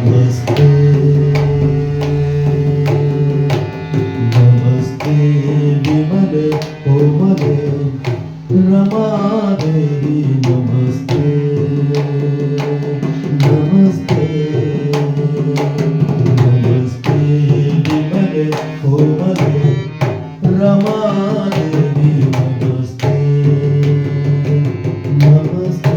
ನಮಸ್ತೆ ನಮಸ್ತೆ ವಿಮಲೆ ಕೋಮಲೆ ರಮಾದೇವಿ ನಮಸ್ತೆ ನಮಸ್ತೆ ನಮಸ್ತೆ ವಿಮಲೆ ಕೋಮಲೆ ರಮಾದೇವಿ ನಮಸ್ತೆ ನಮಸ್ತೆ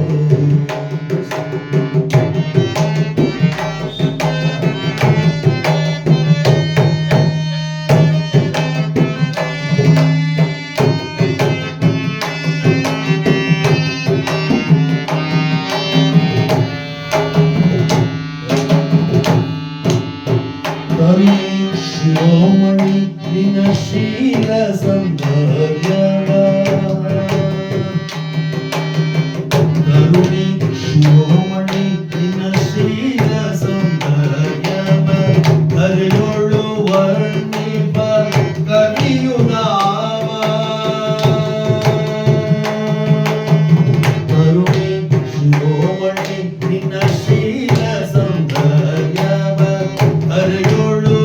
ಶಿರೋಮಣಿ ದಿನಶೀಲ ಸಂಭವ್ಯವ ಕರುಣಿ ಶಿರೋಮಣಿ ದಿನಶೀಲ ಸಂಭವ್ಯವ ಕರೆಯೋಳು ವರ್ಣಿಪ ಕಲಿಯುಗಾವ ಕರುಣಿ ಶಿರೋಮಣಿ ದಿನಶೀಲ ಸಂಭವ್ಯವ ಕರೆಯೋಳು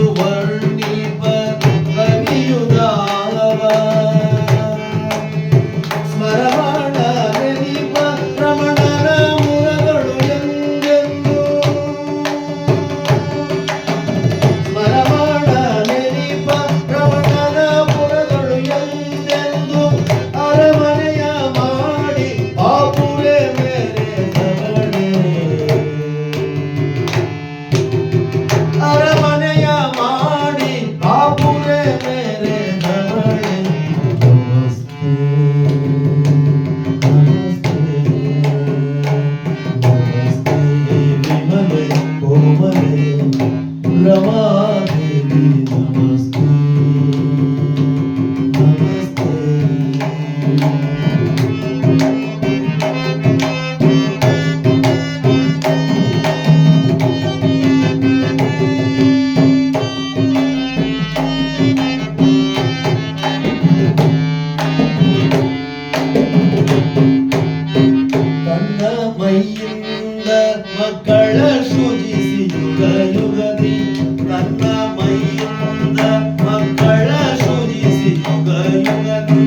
ರಮಾದೇವಿ ನಮಸ್ತೆ ನಮಸ್ತೆ ತನ್ನ ಮೈಯಿಂದ ಮಕ್ಕಳ ಸೃಜಿಸಿ ಯುಗ ಯುಗದಿ ತನ್ನ ಮೈಯಿಂದ ಮಕ್ಕಳ ಸೃಜಿಸಿ ಯುಗ ಯುಗದಿ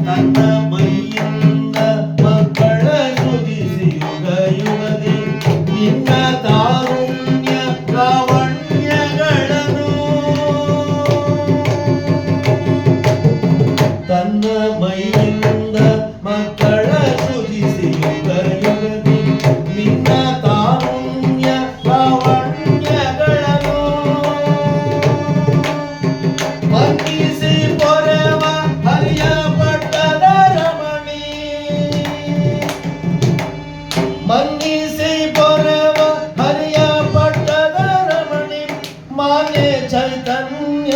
ತನ್ನ ಮೈಯಿಂದ ಮಕ್ಕಳ ಸೃಜಿಸಿ ಯುಗ ಯುಗದಿ ನಿನ್ನ ತಾರುಣ್ಯ ಲಾವಣ್ಯಗಳನ್ನು ತನ್ನ ಮೈಯಿಂದ ಮಕ್ಕಳ ಸೃಜಿಸಿ ಯುಗ ಯುಗದಿ ನಿನ್ನ ತಾರುಣ್ಯ ಲಾವಣ್ಯಗಳನ್ನು ಮನ್ನಿಸಿ ಪೊರೆವ ಹರಿಯ ಪಟ್ಟದ ರಮಣಿ ಮನ್ನಿಸಿ ಪೊರೆವ ಹರಿಯ ಪಟ್ಟದ ರಮಣಿ ಮಾನೆ ಚೈತನ್ಯ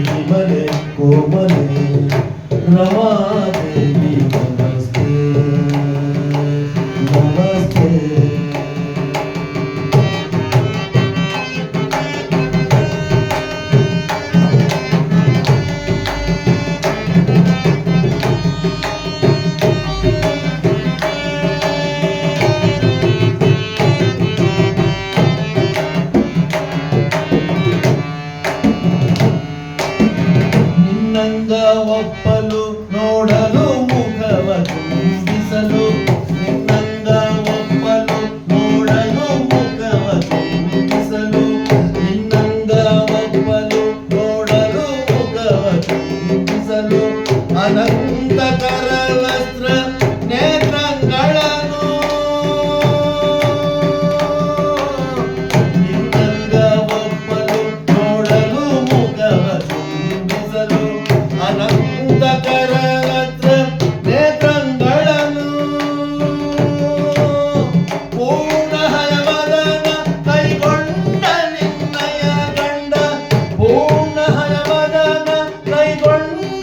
ವಿಮಲೆ ಕೋಮಲೆ ರಮಾದೇವಿ ನಮಸ್ತೆ ನಮಸ್ತೆ ನಿನ್ನಂಗ ಒಪ್ಪಲು ನೋಡಲು ಮುಖವ ತುಂಬಿಸಲು ನಿನ್ನಂಗ ಒಪ್ಪಲು ನೋಡಲು ಮುಖವ ತುಂಬಿಸಲು ನಿನ್ನಂಗ ಒಪ್ಪಲು ನೋಡಲು ಮುಖವ ತುಂಬಿಸಲು ಅನಂತಕರ ವಸ್ತ್ರ ನೇತ್ರಗಳನ್ನು ನಿನ್ನಂಗ ಒಪ್ಪಲು ನೋಡಲು ಮುಖವ ತುಂಬಿಸಲು ಅನಂತಕರ ವಸ್ತ್ರ ನೇತ್ರಗಳನ್ನು ಪೂರ್ಣ ಹಯವದನ ಕೈಗೊಂಡ ನಿನ್ನಯ ಗಂಡ ಪೂರ್ಣ ಹಯವದನ ಕೈಗೊಂಡ